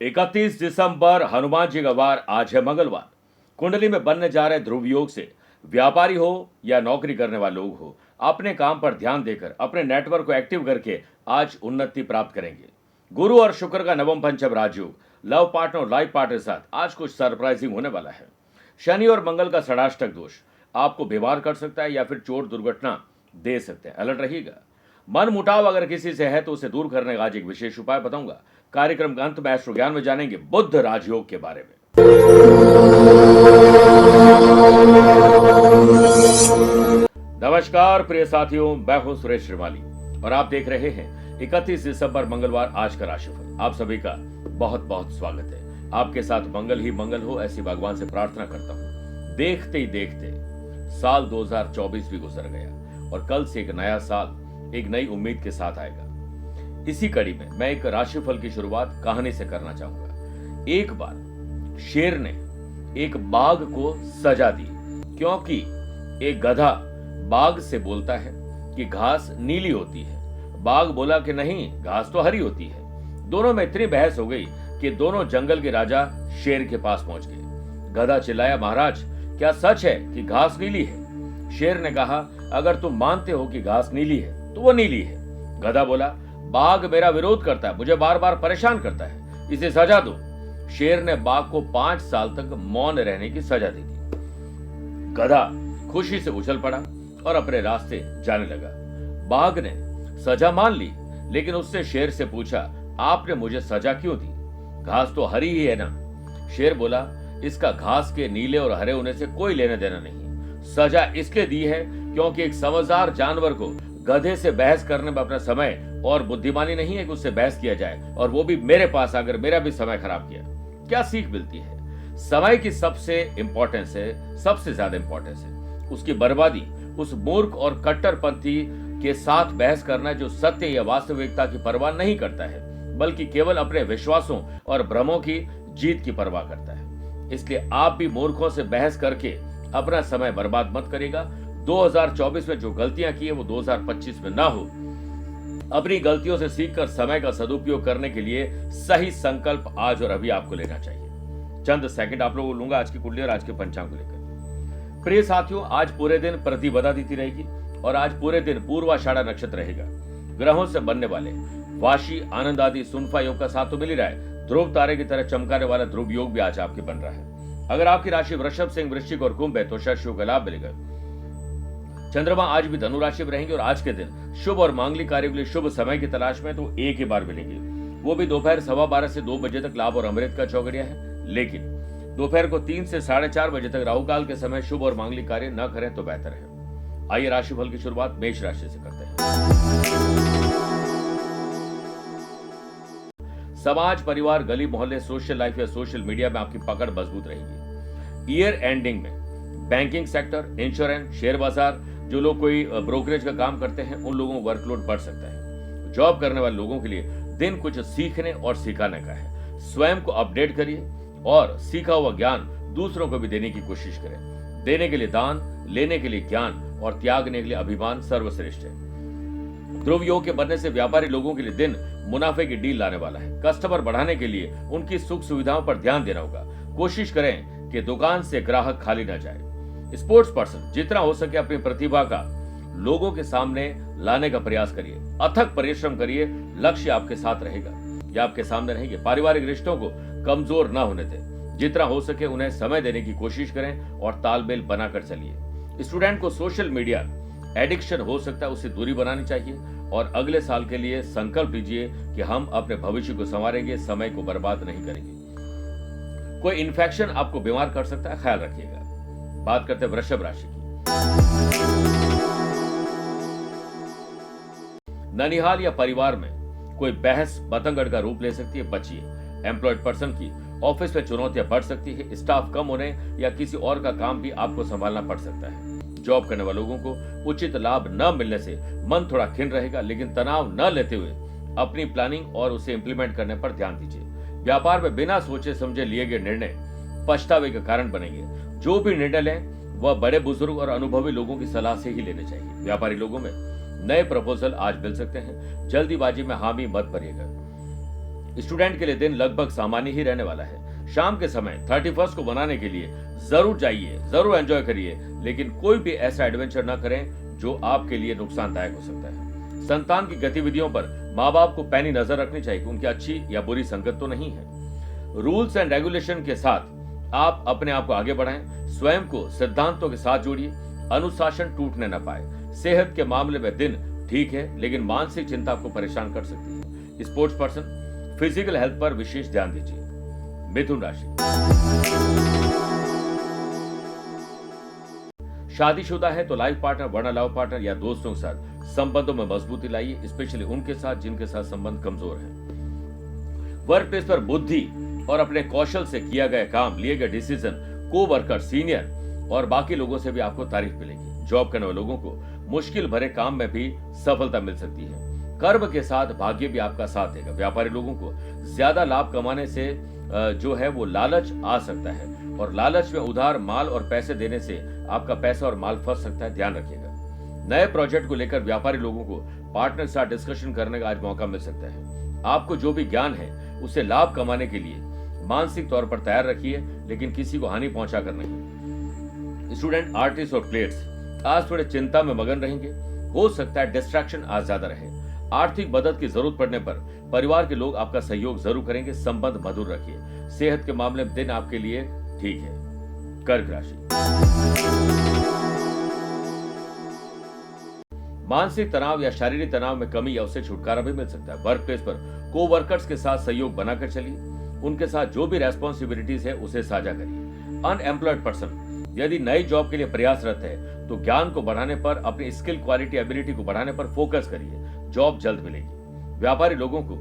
31 दिसंबर हनुमान जी का वार। आज है मंगलवार। कुंडली में बनने जा रहे ध्रुव योग से व्यापारी हो या नौकरी करने वाले लोग हो, अपने काम पर ध्यान देकर अपने नेटवर्क को एक्टिव करके आज उन्नति प्राप्त करेंगे। गुरु और शुक्र का नवम पंचम राजयोग लव पार्टनर और लाइफ पार्टनर के साथ आज कुछ सरप्राइजिंग होने वाला है। शनि और मंगल का षडाष्टक दोष आपको बीमार कर सकता है या फिर चोट दुर्घटना दे सकते हैं। अलर्ट रहिएगा। मन मुटाव अगर किसी से है तो उसे दूर करने का आज एक विशेष उपाय बताऊंगा। कार्यक्रम के अंत में एस्ट्रो ज्ञान में जानेंगे बुध राजयोग के बारे में। नमस्कार प्रिय साथियों, मैं हूं सुरेश श्रीमाली और आप देख रहे हैं 31 दिसंबर मंगलवार आज का राशिफल। आप सभी का बहुत बहुत स्वागत है। आपके साथ मंगल ही मंगल हो, ऐसी भगवान से प्रार्थना करता हूं। देखते ही देखते साल 2024 भी गुजर गया और कल से एक नया साल एक नई उम्मीद के साथ आएगा। इसी कड़ी में मैं एक राशिफल की शुरुआत कहानी से करना चाहूंगा। एक बार शेर ने एक बाघ को सजा दी क्योंकि एक गधा बाघ से बोलता है कि घास नीली होती है। बाघ बोला कि नहीं, घास तो हरी होती है। दोनों में इतनी बहस हो गई कि दोनों जंगल के राजा शेर के पास पहुंच गए। गधा चिल्लाया, महाराज क्या सच है कि घास नीली है? शेर ने कहा, अगर तुम मानते हो कि घास नीली है तो वो नीली है। गधा बोला, बाघ मेरा विरोध करता है, मुझे बार बार परेशान करता है, इसे सजा दो। शेर ने बाघ को 5 साल तक मौन रहने की सजा दे दी। गधा खुशी से उछल पड़ा और अपने रास्ते जाने लगा। बाघ ने सजा मान ली, लेकिन उससे शेर से पूछा, आपने मुझे सजा क्यों दी? घास तो हरी ही है ना। शेर बोला, इसका घास के नीले और हरे होने से कोई लेना देना नहीं। सजा इसलिए दी है क्योंकि एक समझदार जानवर को गधे से बहस करने में अपना समय और बुद्धिमानी नहीं है कि उससे बहस किया जाए, और वो भी मेरे पास आकर मेरा भी समय खराब किया। क्या सीख मिलती है? समय की सबसे इंपॉर्टेंस है, सबसे ज्यादा इंपॉर्टेंस है उसकी बर्बादी उस मूर्ख और कट्टरपंथी के साथ बहस करना जो सत्य या वास्तविकता की परवाह नहीं करता है, बल्कि केवल अपने विश्वासों और भ्रमों की जीत की परवाह करता है। इसलिए आप भी मूर्खों से बहस करके अपना समय बर्बाद मत करेगा। 2024 में जो गलतियां की है वो 2025 में ना हो। अपनी गलतियों से सीखकर समय का सदुपयोग करने के लिए सही संकल्प आज और अभी आपको लेना चाहिए। चंद सेकंड आप लोगों को लूंगा आज की कुंडली और आज के पंचांग को लेकर। प्रिय साथियों, आज पूरे दिन प्रतिपदा तिथि रहेगी और आज पूरे दिन पूर्वाषाढ़ा नक्षत्र रहेगा। ग्रहों से बनने वाले वाशी, आनंद आदि, सुनफा योग का साथ तो मिल ही रहा है। ध्रुव तारे की तरह चमकाने वाला ध्रुव योग भी आज आपके बन रहा है। अगर आपकी राशि वृषभ, सिंह, वृश्चिक और कुंभ है तो शश का लाभ मिलेगा। चंद्रमा आज भी धनु राशि में रहेंगे और आज के दिन शुभ और मांगलिक कार्यों के लिए शुभ समय की तलाश में तो एक ही बार मिलेगी, वो भी दोपहर 12:15 से 2 बजे तक लाभ और अमृत का चौगड़िया है। लेकिन दोपहर को 3 से 4:30 बजे तक राहु काल के समय शुभ और मांगलिक कार्य न करें तो बेहतर है। आइए राशिफल की शुरुआत मेष राशि से करते हैं। समाज, परिवार, गली मोहल्ले, सोशल लाइफ या सोशल मीडिया में आपकी पकड़ मजबूत रहेगी। ईयर एंडिंग में बैंकिंग सेक्टर, इंश्योरेंस, शेयर बाजार, जो लोग कोई ब्रोकरेज का काम करते हैं उन लोगों को वर्कलोड बढ़ सकता है। जॉब करने वाले लोगों के लिए दिन कुछ सीखने और सिखाने का है। स्वयं को अपडेट करिए और सीखा हुआ ज्ञान दूसरों को भी देने की कोशिश करें। देने के लिए दान, लेने के लिए ज्ञान और त्यागने के लिए अभिमान सर्वश्रेष्ठ है। ध्रुव योग के बनने से व्यापारी लोगों के लिए दिन मुनाफे की डील लाने वाला है। कस्टमर बढ़ाने के लिए उनकी सुख सुविधाओं पर ध्यान देना होगा। कोशिश करें कि दुकान से ग्राहक खाली न जाए। स्पोर्ट्स पर्सन जितना हो सके अपनी प्रतिभा का लोगों के सामने लाने का प्रयास करिए। अथक परिश्रम करिए, लक्ष्य आपके साथ रहेगा या आपके सामने रहेंगे। पारिवारिक रिश्तों को कमजोर ना होने दें। जितना हो सके उन्हें समय देने की कोशिश करें और तालमेल बनाकर चलिए। स्टूडेंट को सोशल मीडिया एडिक्शन हो सकता है, उससे दूरी बनानी चाहिए और अगले साल के लिए संकल्प लीजिए कि हम अपने भविष्य को संवारेंगे, समय को बर्बाद नहीं करेंगे। कोई इन्फेक्शन आपको बीमार कर सकता है, ख्याल रखिएगा। बात करते हैं वृषभ राशि की। ननिहाल या परिवार में कोई बहस बतंगड़ का रूप ले सकती है, बचिए। एम्प्लॉयड पर्सन की ऑफिस में चुनौतियां बढ़ सकती है। स्टाफ कम होने या किसी और का काम भी आपको संभालना पड़ सकता है। जॉब करने वाले लोगों को उचित लाभ न मिलने से मन थोड़ा खिन्न रहेगा, लेकिन तनाव न लेते हुए अपनी प्लानिंग और उसे इंप्लीमेंट करने पर ध्यान दीजिए। व्यापार में बिना सोचे समझे लिए गए निर्णय पछतावे का कारण बनेंगे। जो भी निर्णय लें वह बड़े बुजुर्ग और अनुभवी लोगों की सलाह से ही लेने चाहिए। व्यापारी लोगों में नए प्रपोजल आज मिल सकते हैं। जल्दीबाजी में हामी मत भरिएगा। स्टूडेंट के लिए दिन लगभग सामान्य ही रहने वाला है। शाम के समय 31st को मनाने के लिए जरूर जाइए, जरूर एंजॉय करिए, लेकिन कोई भी ऐसा एडवेंचर न करें जो आपके लिए नुकसानदायक हो सकता है। संतान की गतिविधियों पर माँ बाप को पैनी नजर रखनी चाहिए कि उनकी अच्छी या बुरी संगत तो नहीं है। रूल्स एंड रेगुलेशन के साथ आप अपने आप को आगे बढ़ाएं, स्वयं को सिद्धांतों के साथ जोड़िए, अनुशासन टूटने न पाए। सेहत के मामले में दिन ठीक है, लेकिन मानसिक चिंता आपको परेशान कर सकती है। स्पोर्ट्स पर्सन, फिजिकल हेल्थ पर विशेष ध्यान दीजिए। मिथुन राशि, शादीशुदा है तो लाइफ पार्टनर, वरना लव पार्टनर या दोस्तों के साथ संबंधों में मजबूती लाइए, स्पेशली उनके साथ जिनके साथ संबंध कमजोर है। वर्क प्लेस पर बुद्धि और अपने कौशल से किया गया काम, लिए गए डिसीजन, को वर्कर, सीनियर और बाकी लोगों से भी आपको तारीफ मिलेगी। जॉब करने वाले लोगों को मुश्किल भरे काम में भी सफलता मिल सकती है। कर्म के साथ भाग्य भी आपका साथ देगा। व्यापारी लोगों को ज्यादा लाभ कमाने से जो है वो लालच आ सकता है, और लालच में उधार माल और पैसे देने से आपका पैसा और माल फंस सकता है, ध्यान रखिएगा। नए प्रोजेक्ट को लेकर व्यापारी लोगों को पार्टनर के साथ डिस्कशन करने का आज मौका मिल सकता है। आपको जो भी ज्ञान है उसे लाभ कमाने के लिए मानसिक तौर पर तैयार रखिए, लेकिन किसी को हानि पहुंचाकर नहीं। स्टूडेंट, आर्टिस्ट और प्लेयर्स आज थोड़े चिंता में मगन रहेंगे। हो सकता है डिस्ट्रैक्शन आज ज्यादा रहे। आर्थिक मदद की जरूरत पड़ने पर परिवार के लोग आपका सहयोग जरूर करेंगे। संबंध मधुर रखिए। सेहत के मामले में दिन आपके लिए ठीक है। कर्क राशि, मानसिक तनाव या शारीरिक तनाव में कमी या उससे छुटकारा भी मिल सकता है। वर्क प्लेस पर को वर्कर्स के साथ सहयोग बनाकर चलिए। उनके साथ जो भी रेस्पॉन्सिबिलिटीज है उसे साझा करिए। अनएम्प्लॉयड पर्सन यदि नई जॉब के लिए प्रयासरत है तो ज्ञान को बढ़ाने पर, अपनी स्किल, क्वालिटी, एबिलिटी को बढ़ाने पर फोकस करिए। जॉब जल्द मिलेगी। व्यापारी लोगों को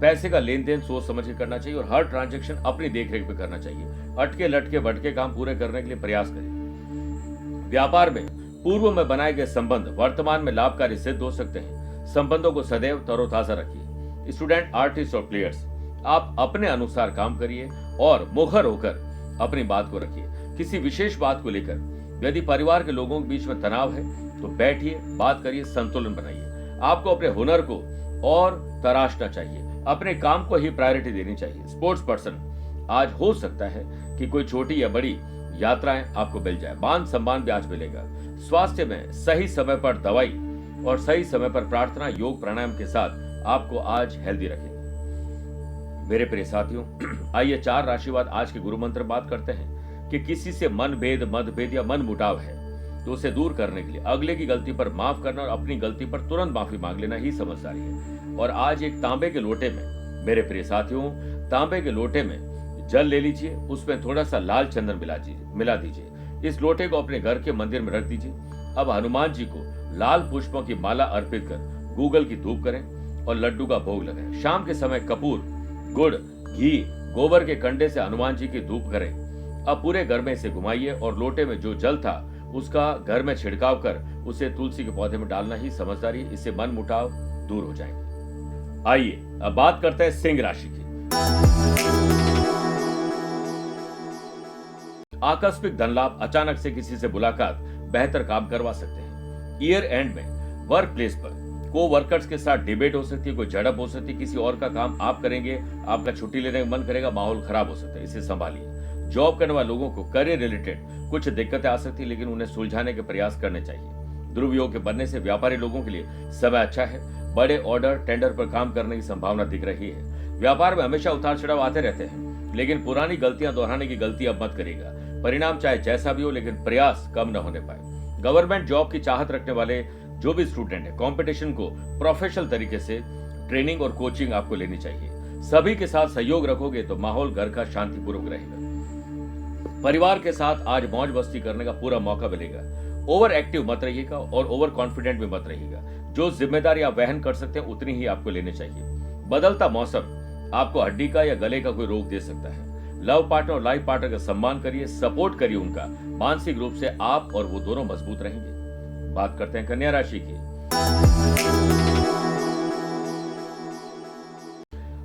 पैसे का लेन देन सोच समझ के करना चाहिए और हर ट्रांजैक्शन अपनी देखरेख में करना चाहिए। अटके लटके भटके काम पूरे करने के लिए प्रयास करिए। व्यापार में पूर्व में बनाए गए संबंध वर्तमान में लाभकारी सिद्ध हो सकते हैं। संबंधों को सदैव तरोताजा रखिए। स्टूडेंट, आर्टिस्ट और प्लेयर्स आप अपने अनुसार काम करिए और मुखर होकर अपनी बात को रखिए। किसी विशेष बात को लेकर यदि परिवार के लोगों के बीच में तनाव है तो बैठिए, बात करिए, संतुलन बनाइए। आपको अपने हुनर को और तराशना चाहिए। अपने काम को ही प्रायोरिटी देनी चाहिए। स्पोर्ट्स पर्सन, आज हो सकता है कि कोई छोटी या बड़ी यात्राएं आपको मिल जाए। मान सम्मान भी आज मिलेगा। स्वास्थ्य में सही समय पर दवाई और सही समय पर प्रार्थना, योग, प्राणायाम के साथ आपको आज हेल्दी रखेंगे। मेरे प्रिय साथियों, आइए 4 राशिवाद आज के गुरु मंत्र बात करते हैं कि किसी से मनभेद, मतभेद या मन मुटाव है तो उसे दूर करने के लिए अगले की गलती पर माफ करना और अपनी गलती पर तुरंत माफी मांग लेना ही समझदारी है। और आज एक तांबे के लोटे में, मेरे प्रिय साथियों, तांबे के लोटे में जल ले लीजिए, उसमें थोड़ा सा लाल चंदन मिला दीजिए। इस लोटे को अपने घर के मंदिर में रख दीजिए। अब हनुमान जी को लाल पुष्पों की माला अर्पित कर गूगल की धूप करें और लड्डू का भोग लगाएं। शाम के समय कपूर, गुड़, घी, गोबर के कंडे से हनुमान जी की धूप करें। अब पूरे घर में इसे घुमाइए और लोटे में जो जल था उसका घर में छिड़काव कर उसे तुलसी के पौधे में डालना ही समझदारी है। इससे मन मुटाव दूर हो जाएंगे। आइए अब बात करते हैं सिंह राशि की। आकस्मिक धन लाभ, अचानक से किसी से मुलाकात बेहतर काम करवा सकते हैं। ईयर एंड में वर्क प्लेस पर को वर्कर्स के साथ डिबेट हो सकती है, कोई झड़प हो सकती है, किसी और का काम आप करेंगे, आपका छुट्टी लेने का मन करेगा, माहौल खराब हो सकता है, इसे संभालिए। जॉब करने वाले लोगों को करियर रिलेटेड कुछ दिक्कतें आ सकती है, लेकिन उन्हें सुलझाने के प्रयास करने चाहिए। दुर्योग के बनने से व्यापारी लोगों के लिए समय अच्छा है। बड़े ऑर्डर, टेंडर पर काम करने की संभावना दिख रही है। व्यापार में हमेशा उतार चढ़ाव आते रहते हैं, लेकिन पुरानी गलतियां दोहराने की गलती अब मत करिएगा। परिणाम चाहे जैसा भी हो, लेकिन प्रयास कम न होने पाए। गवर्नमेंट जॉब की चाहत रखने वाले जो भी स्टूडेंट है, कंपटीशन को प्रोफेशनल तरीके से ट्रेनिंग और कोचिंग आपको लेनी चाहिए। सभी के साथ सहयोग रखोगे तो माहौल घर का शांतिपूर्वक रहेगा। परिवार के साथ आज मौज मस्ती करने का पूरा मौका मिलेगा। ओवर एक्टिव मत रहिएगा और ओवर कॉन्फिडेंट भी मत रहिएगा। जो जिम्मेदारी आप वहन कर सकते हैं उतनी ही आपको लेनी चाहिए। बदलता मौसम आपको हड्डी का या गले का कोई रोग दे सकता है। लव पार्टनर और लाइफ पार्टनर का सम्मान करिए, सपोर्ट करिए उनका। मानसिक रूप से आप और वो दोनों मजबूत रहेंगे। बात करते हैं कन्या राशि की।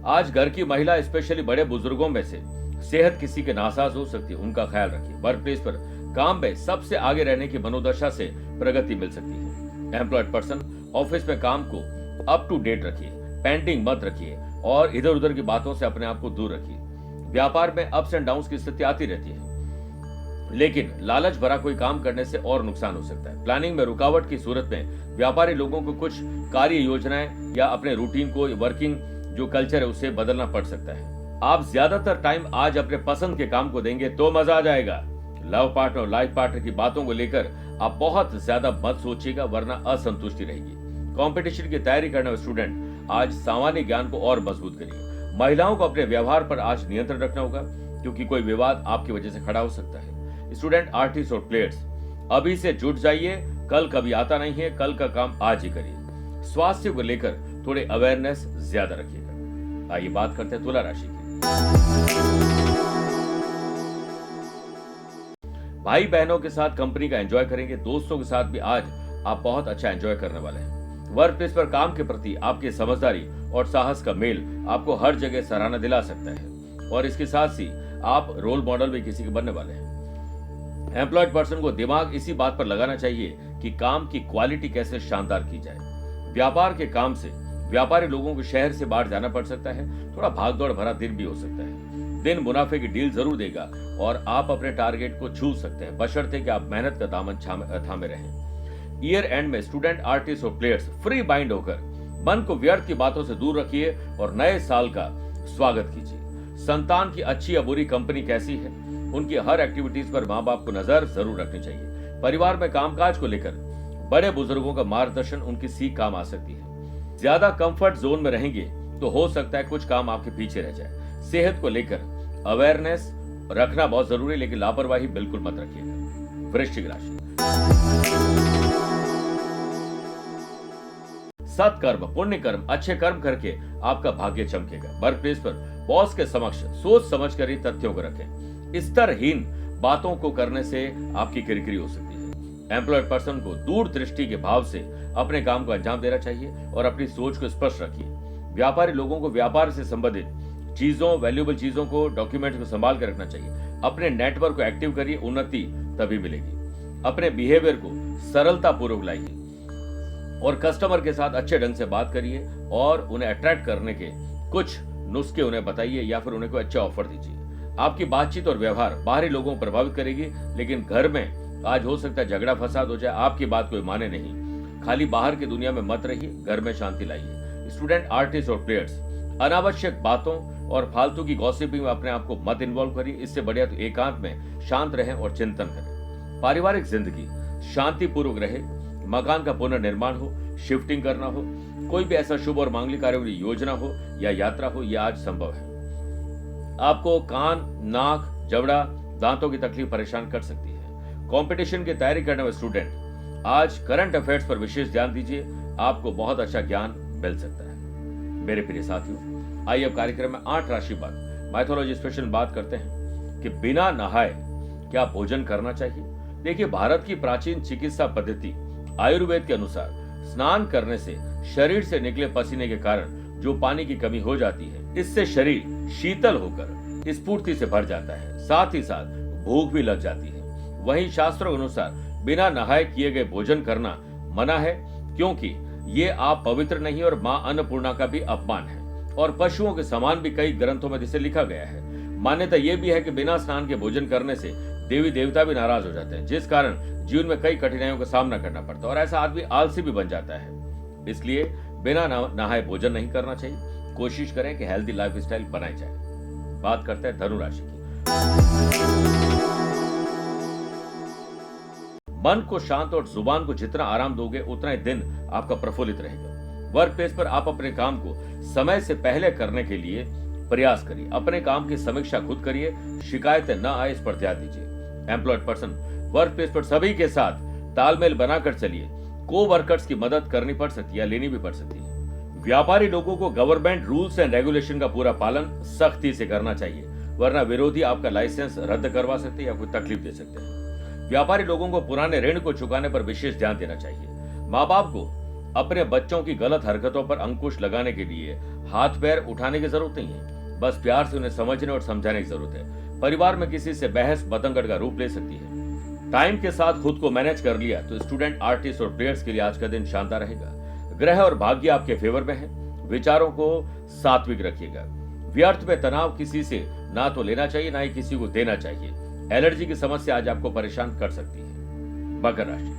आज घर की महिला, स्पेशली बड़े बुजुर्गों में से सेहत किसी के नासाज हो सकती है, उनका ख्याल रखिए। वर्क प्लेस पर काम में सबसे आगे रहने की मनोदशा से प्रगति मिल सकती है। एम्प्लॉयड पर्सन ऑफिस में काम को अप टू डेट रखिए, पेंडिंग मत रखिए। और इधर उधर की बातों से अपने आप को दूर रखिए। व्यापार में अप्स एंड डाउन्स की स्थिति आती रहती है, लेकिन लालच भरा कोई काम करने से और नुकसान हो सकता है। प्लानिंग में रुकावट की सूरत में व्यापारी लोगों को कुछ कार्य योजनाएं या अपने रूटीन को, वर्किंग जो कल्चर है उसे बदलना पड़ सकता है। आप ज्यादातर टाइम आज अपने पसंद के काम को देंगे तो मजा आ जाएगा। लव पार्टनर और लाइफ पार्टनर की बातों को लेकर आप बहुत ज्यादा मत सोचिएगा, वरना असंतुष्टि रहेगी। कंपटीशन की तैयारी करने वाले स्टूडेंट आज सामान्य ज्ञान को और मजबूत करिए। महिलाओं को अपने व्यवहार पर आज नियंत्रण रखना होगा, क्योंकि कोई विवाद आपकी वजह से खड़ा हो सकता है। स्टूडेंट, आर्टिस्ट और प्लेयर्स, अभी से जुट जाइए, कल कभी आता नहीं है, कल का काम आज ही करिए। स्वास्थ्य को लेकर थोड़े अवेयरनेस ज्यादा रखिएगा। आइए बात करते हैं तुला राशि की। भाई बहनों के साथ कंपनी का एंजॉय करेंगे। दोस्तों के साथ भी आज आप बहुत अच्छा एंजॉय करने वाले हैं। वर्क प्लेस पर काम के प्रति आपकी समझदारी और साहस का मेल आपको हर जगह सराहना दिला सकता है, और इसके साथ ही आप रोल मॉडल भी किसी के बनने वाले हैं। एम्प्लॉयड पर्सन को दिमाग इसी बात पर लगाना चाहिए कि काम की क्वालिटी कैसे शानदार की जाए। व्यापार के काम से व्यापारी लोगों को शहर से बाहर जाना पड़ सकता है। थोड़ा भागदौड़ भरा दिन भी हो सकता है। दिन मुनाफे की डील जरूर देगा और आप अपने टारगेट को छू सकते हैं, बशर्ते कि आप मेहनत का दामन थामे रहें। ईयर एंड में स्टूडेंट, आर्टिस्ट और प्लेयर्स फ्री माइंड होकर मन को व्यर्थ की बातों से दूर रखिए और नए साल का स्वागत कीजिए। संतान की अच्छी या बुरी कंपनी कैसी है, उनकी हर एक्टिविटीज पर माँ बाप को नजर जरूर रखनी चाहिए। परिवार में कामकाज को लेकर बड़े बुजुर्गों का मार्गदर्शन उनकी सीख काम आ सकती है। ज्यादा कंफर्ट जोन में रहेंगे तो हो सकता है कुछ काम आपके पीछे रह जाए। सेहत को लेकर अवेयरनेस रखना बहुत जरूरी है, लेकिन लापरवाही बिल्कुल मत रखिएगा। वृश्चिक राशि, सत्कर्म, पुण्य कर्म, अच्छे कर्म करके आपका भाग्य चमकेगा। वर्क प्लेस पर बॉस के समक्ष सोच समझ कर ही तथ्यों को रखें। स्तरहीन बातों को करने से आपकी किरकिरी हो सकती है। एम्प्लॉयड पर्सन को दूरदृष्टि के भाव से अपने काम को अंजाम देना चाहिए और अपनी सोच को स्पष्ट रखिए। व्यापारी लोगों को व्यापार से संबंधित चीजों, वैल्यूएबल चीजों को, डॉक्यूमेंट्स को संभाल कर रखना चाहिए। अपने नेटवर्क को एक्टिव करिए, उन्नति तभी मिलेगी। अपने बिहेवियर को सरलता पूर्वक लाइए और कस्टमर के साथ अच्छे ढंग से बात करिए और उन्हें अट्रैक्ट करने के कुछ नुस्खे उन्हें बताइए या फिर उन्हें कोई अच्छा ऑफर दीजिए। आपकी बातचीत और व्यवहार बाहरी लोगों को प्रभावित करेगी, लेकिन घर में आज हो सकता है झगड़ा फसाद हो जाए, आपकी बात कोई माने नहीं। खाली बाहर की दुनिया में मत रहिए, घर में शांति लाइए। स्टूडेंट, आर्टिस्ट और प्लेयर्स, अनावश्यक बातों और फालतू की गॉसिपिंग में अपने आप को मत इन्वॉल्व करिए। इससे बढ़िया तो एकांत में शांत रहें और चिंतन करें। पारिवारिक जिंदगी शांतिपूर्वक रहे। मकान का पुनर्निर्माण हो, शिफ्टिंग करना हो, कोई भी ऐसा शुभ और मांगलिक कार्य की योजना हो या यात्रा हो, यह आज संभव है। आपको कान, नाक, जबड़ा, दांतों की तकलीफ परेशान कर सकती है। कंपटीशन की तैयारी करने वाले स्टूडेंट, आज करंट अफेयर्स पर विशेष ध्यान दीजिए, आपको बहुत अच्छा ज्ञान मिल सकता है। मेरे प्रिय साथियों, आइए अब कार्यक्रम में 8 राशि पर माइथोलॉजी स्पेशल बात करते हैं कि बिना नहाए क्या भोजन करना चाहिए। देखिए, भारत की प्राचीन चिकित्सा पद्धति आयुर्वेद के अनुसार स्नान करने से शरीर से निकले पसीने के कारण जो पानी की कमी हो जाती है, इससे शरीर शीतल होकर स्फूर्ति से भर जाता है, साथ ही साथ भूख भी लग जाती है। वहीं शास्त्रों के अनुसार बिना नहाए किए गए भोजन करना मना है, क्योंकि ये आप पवित्र नहीं और मां अन्नपूर्णा का भी अपमान है और पशुओं के समान भी कई ग्रंथों में जिसे लिखा गया है। मान्यता यह भी है कि बिना स्नान के भोजन करने से देवी देवता भी नाराज हो जाते हैं, जिस कारण जीवन में कई कठिनाइयों का सामना करना पड़ता है और ऐसा आदमी आलसी भी बन जाता है। इसलिए बिना नहाए भोजन नहीं करना चाहिए। कोशिश करें कि हेल्दी लाइफस्टाइल बनाई जाए। बात करते हैं धनु राशि की। मन को शांत और जुबान को जितना आराम दोगे उतना ही दिन आपका प्रफुल्लित रहेगा। वर्क प्लेस पर आप अपने काम को समय से पहले करने के लिए प्रयास करिए। अपने काम की समीक्षा खुद करिए, शिकायतें न आए इस पर ध्यान दीजिए। एम्प्लॉयड पर्सन, वर्क प्लेस पर सभी के साथ तालमेल बनाकर चलिए। को वर्कर्स की मदद करनी पड़ सकती है या लेनी भी पड़ सकती है। व्यापारी लोगों को गवर्नमेंट रूल्स एंड रेगुलेशन का पूरा पालन सख्ती से करना चाहिए, वरना विरोधी आपका लाइसेंस रद्द करवा सकते हैं या कोई तकलीफ दे सकते हैं। व्यापारी लोगों को पुराने ऋण को चुकाने पर विशेष ध्यान देना चाहिए। माँ बाप को अपने बच्चों की गलत हरकतों पर अंकुश लगाने के लिए हाथ पैर उठाने की जरूरत नहीं है, बस प्यार से उन्हें समझने और समझाने की जरूरत है। परिवार में किसी से बहस बतंगड़ का रूप ले सकती है। टाइम के साथ खुद को मैनेज कर लिया तो स्टूडेंट, आर्टिस्ट और प्लेयर्स के लिए आज का दिन शानदार रहेगा। ग्रह और भाग्य आपके फेवर में है। विचारों को सात्विक रखिएगा। व्यर्थ में तनाव किसी से ना तो लेना चाहिए ना ही किसी को देना चाहिए। एलर्जी की समस्या आज आपको परेशान कर सकती है। मकर राशि,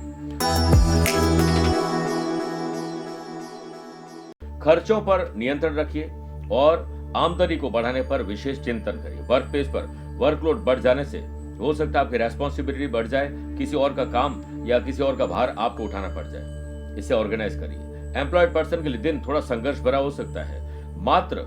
खर्चों पर नियंत्रण रखिए और आमदनी को बढ़ाने पर विशेष चिंतन करिए। वर्क प्लेस पर वर्कलोड बढ़ जाने से हो सकता है आपकी रेस्पॉन्सिबिलिटी बढ़ जाए, किसी और का काम या किसी और का भार आपको उठाना पड़ जाए। इसे ऑर्गेनाइज करिए। एम्प्लॉयड पर्सन के लिए दिन थोड़ा संघर्ष भरा हो सकता है। मात्र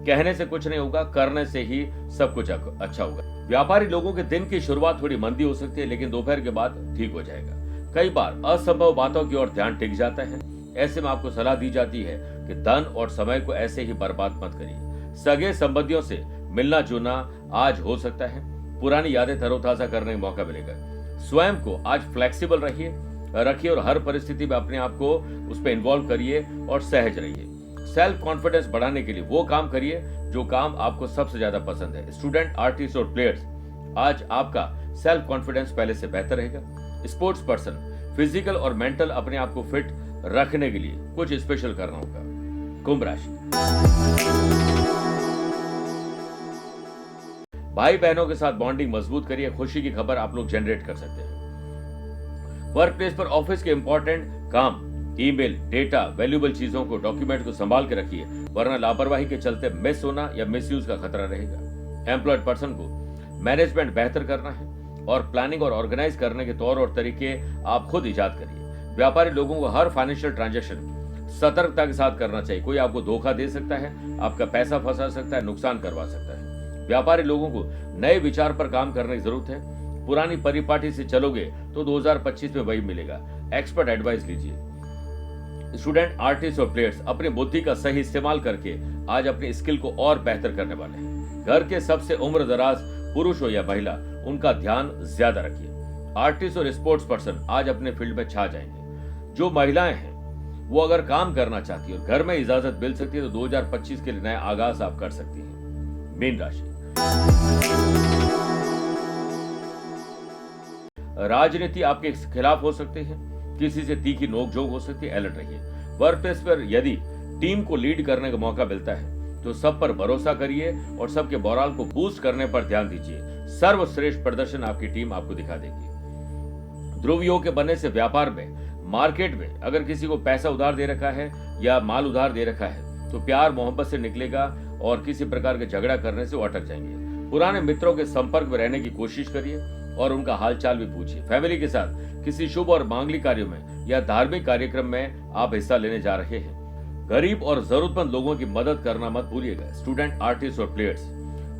कहने से कुछ नहीं होगा, करने से ही सब कुछ अच्छा होगा। व्यापारी लोगों के दिन की शुरुआत थोड़ी मंदी हो सकती है, लेकिन दोपहर के बाद ठीक हो जाएगा। कई बार असंभव बातों की ओर ध्यान टिक जाता है। ऐसे में आपको सलाह दी जाती है कि धन और समय को ऐसे ही बर्बाद मत करिए। सगे संबंधियों से मिलना जुलना आज हो सकता है। पुरानी यादें तरोताजा करने का मौका मिलेगा। स्वयं को आज फ्लेक्सिबल रखिए और हर परिस्थिति में अपने आप को उस पर इन्वॉल्व करिए और सहज रहिए। सेल्फ कॉन्फिडेंस बढ़ाने के लिए वो काम करिए जो काम आपको सबसे ज्यादा पसंद है। स्टूडेंट, आर्टिस्ट और प्लेयर्स, आज आपका सेल्फ कॉन्फिडेंस पहले से बेहतर रहेगा। स्पोर्ट्स पर्सन, फिजिकल और मेंटल अपने आप को फिट रखने के लिए कुछ स्पेशल करना होगा। कुंभ राशि, भाई बहनों के साथ बॉन्डिंग मजबूत करिए। खुशी की खबर आप लोग जनरेट कर सकते हैं। वर्क प्लेस पर ऑफिस के इंपॉर्टेंट काम, ईमेल, डेटा, वैल्यूएबल चीजों को, डॉक्यूमेंट को संभाल के रखिए, वरना लापरवाही के चलते मिस होना या मिसयूज का खतरा रहेगा। एम्प्लॉयड पर्सन को मैनेजमेंट बेहतर करना है और प्लानिंग और ऑर्गेनाइज करने के तौर और तरीके आप खुद इजाद करिए। व्यापारी लोगों को हर फाइनेंशियल ट्रांजैक्शन सतर्कता के साथ करना चाहिए। कोई आपको धोखा दे सकता है, आपका पैसा फंसा सकता है, नुकसान करवा सकता है। व्यापारी लोगों को नए विचार पर काम करने की जरूरत है। पुरानी परिपाटी से चलोगे तो 2025 में वही मिलेगा। एक्सपर्ट एडवाइस लीजिए। स्टूडेंट, आर्टिस्ट और प्लेयर्स अपनी बुद्धि का सही इस्तेमाल करके आज अपनी स्किल को और बेहतर करने वाले हैं। घर के सबसे उम्र दराज पुरुष हो या महिला, उनका ध्यान ज्यादा रखिए। आर्टिस्ट और स्पोर्ट्स पर्सन आज अपने फील्ड में छा जाएंगे। जो महिलाएं हैं वो अगर काम करना चाहती है और घर में इजाजत मिल सकती है तो 2025 के लिए नया आगाज आप कर सकती हैं। मीन राशि, राजनीति आपके खिलाफ हो सकती है, किसी से तीखी नोकझोंक हो सकती है, अलर्ट रहिए। वर्क प्लेस पर यदि टीम को लीड करने का मौका मिलता है तो सब पर भरोसा करिए और सबके मोरल को बूस्ट करने पर ध्यान दीजिए। सर्वश्रेष्ठ प्रदर्शन आपकी टीम आपको दिखा देगी। ध्रुव योग के बनने से व्यापार में, मार्केट में अगर किसी को पैसा उधार दे रखा है या माल उधार दे रखा है तो प्यार मोहब्बत से निकलेगा और किसी प्रकार के झगड़ा करने से वो अटक जाएंगे। पुराने मित्रों के संपर्क में रहने की कोशिश करिए और उनका हालचाल भी पूछिए। फैमिली के साथ किसी शुभ और मांगलिक कार्यों में या धार्मिक कार्यक्रम में आप हिस्सा लेने जा रहे हैं। गरीब और जरूरतमंद लोगों की मदद करना मत भूलिएगा। स्टूडेंट, आर्टिस्ट और प्लेयर्स,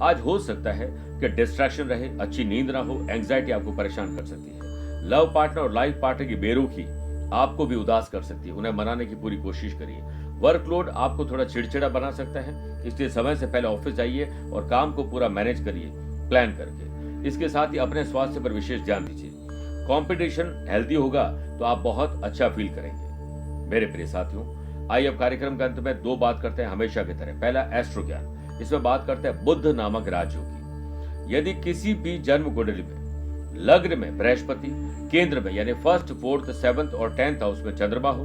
आज हो सकता है कि डिस्ट्रैक्शन रहे, अच्छी नींद ना हो, एंग्जाइटी आपको परेशान कर सकती है। लव पार्टनर और लाइफ पार्टनर की बेरुखी आपको भी उदास कर सकती है। उन्हें मनाने की पूरी कोशिश करिए। वर्कलोड आपको थोड़ा चिड़चिड़ा बना सकता है, इसलिए समय से पहले ऑफिस जाइए और काम को पूरा मैनेज करिए प्लान करके। इसके साथ ही अपने स्वास्थ्य पर विशेष ध्यान दीजिए। कंपटीशन हेल्दी होगा तो आप बहुत अच्छा फील करेंगे। मेरे प्रिय साथियों, आइए अब कार्यक्रम के अंत में दो बात करते हैं हमेशा की तरह। पहला, एस्ट्रो ज्ञान। इसमें बात करते हैं बुध नामक राजयोगी। यदि किसी भी जन्म कुंडली में लग्न में बृहस्पति, केंद्र में यानी 1st, 4th, 7th और 10th हाउस में चंद्रमा हो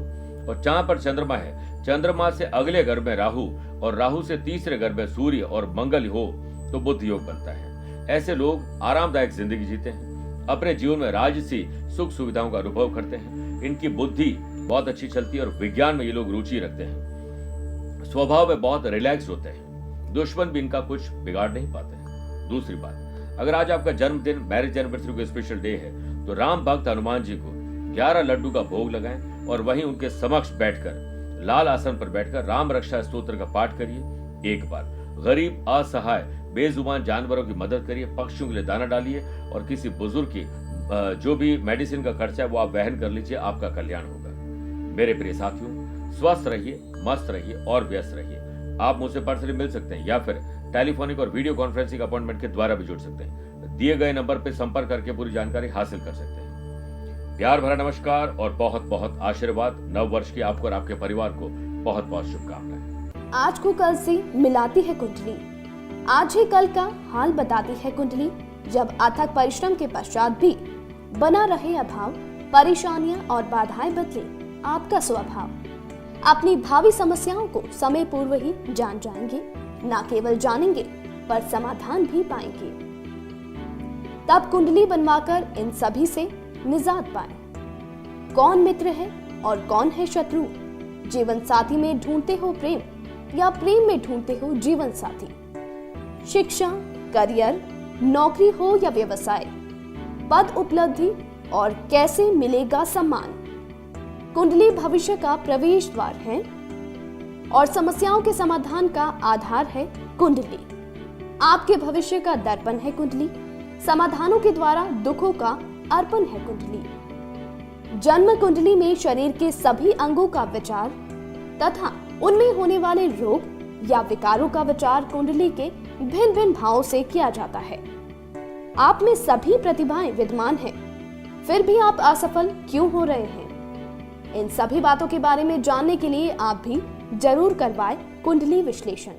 और जहां पर चंद्रमा है, चंद्रमा से अगले घर में राहु और राहु से तीसरे घर में सूर्य और मंगल हो तो बुध योग बनता है। ऐसे लोग आरामदायक जिंदगी जीते हैं, अपने जीवन में राजसी सुख सुविधाओं का अनुभव करते हैं। इनकी बुद्धि बहुत अच्छी चलती है और विज्ञान में ये लोग रुचि रखते हैं। स्वभाव में बहुत रिलैक्स होते हैं, दुश्मन भी इनका कुछ बिगाड़ नहीं पाते हैं। दूसरी बात, अगर आज आपका जन्मदिन, मैरिज एनिवर्सरी का स्पेशल डे है तो राम भक्त हनुमान जी को 11 लड्डू का भोग लगाएं और वहीं उनके समक्ष बैठकर, लाल आसन पर बैठकर राम रक्षा स्तोत्र का पाठ करिए। एक बार गरीब, असहाय, बेजुबान जानवरों की मदद करिए, पक्षियों के लिए दाना डालिए और किसी बुजुर्ग की जो भी मेडिसिन का खर्चा है वो आप वहन कर लीजिए, आपका कल्याण होगा। मेरे प्रिय साथियों, स्वस्थ रहिए, मस्त रहिए और व्यस्त रहिए। आप मुझसे पर्सनली मिल सकते हैं या फिर टेलीफोनिक और वीडियो कॉन्फ्रेंसिंग अपॉइंटमेंट के द्वारा भी जुड़ सकते हैं। दिए गए नंबर पर संपर्क करके पूरी जानकारी हासिल कर सकते हैं। प्यार भरा नमस्कार और बहुत बहुत आशीर्वाद। नव वर्ष की आपको और आपके परिवार को बहुत बहुत शुभकामनाएं। आज को कल से मिलाती है कुंडली, आज ही कल का हाल बताती है कुंडली। जब अथक परिश्रम के पश्चात भी बना रहे अभाव, परेशानियां और बाधाएं बदले आपका स्वभाव, अपनी भावी समस्याओं को समय पूर्व ही जान जाएंगे, न केवल जानेंगे पर समाधान भी पाएंगे। तब कुंडली बनवाकर इन सभी से निजात पाए। कौन मित्र है और कौन है शत्रु? जीवन साथी में ढूंढते हो प्रेम या प्रेम में ढूंढते हो जीवन साथी? शिक्षा, करियर, नौकरी हो या व्यवसाय, पद उपलब्धि और कैसे मिलेगा सम्मान? कुंडली भविष्य का प्रवेश द्वार है और समस्याओं के समाधान का आधार है कुंडली। आपके भविष्य का दर्पण है कुंडली, समाधानों के द्वारा दुखों का अर्पण है कुंडली। जन्म कुंडली में शरीर के सभी अंगों का विचार तथा उनमें होने वाले रोग या विकारों का विचार कुंडली के भिन्न भिन्न भावों से किया जाता है। आप में सभी प्रतिभाएं विद्यमान हैं, फिर भी आप असफल क्यों हो रहे हैं? इन सभी बातों के बारे में जानने के लिए आप भी जरूर करवाएं कुंडली विश्लेषण।